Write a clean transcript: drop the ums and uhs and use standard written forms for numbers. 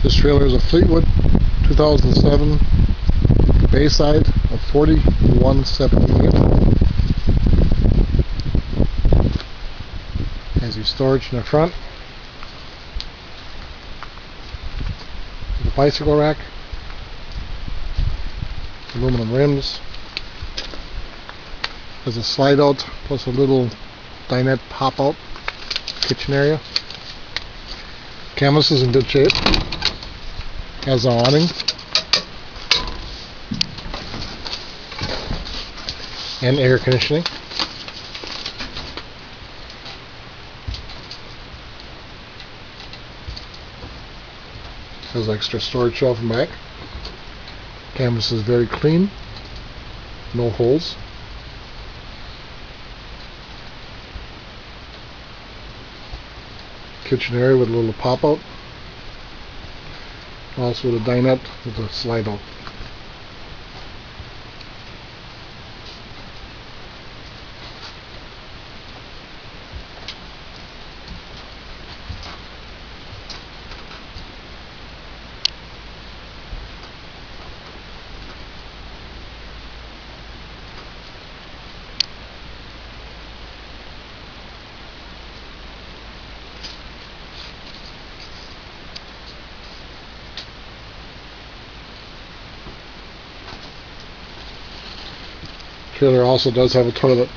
This trailer is a Fleetwood 2007 Bayside of 4178. Has your storage in the front. The bicycle rack. Aluminum rims. Has a slide out plus a little dinette pop out kitchen area. Canvas is in good shape. Has an awning and air conditioning. Has extra storage shelf in back. Canvas is very clean, no holes. Kitchen area with a little pop out. Also with a dinette with a slide out. Trailer also does have a toilet.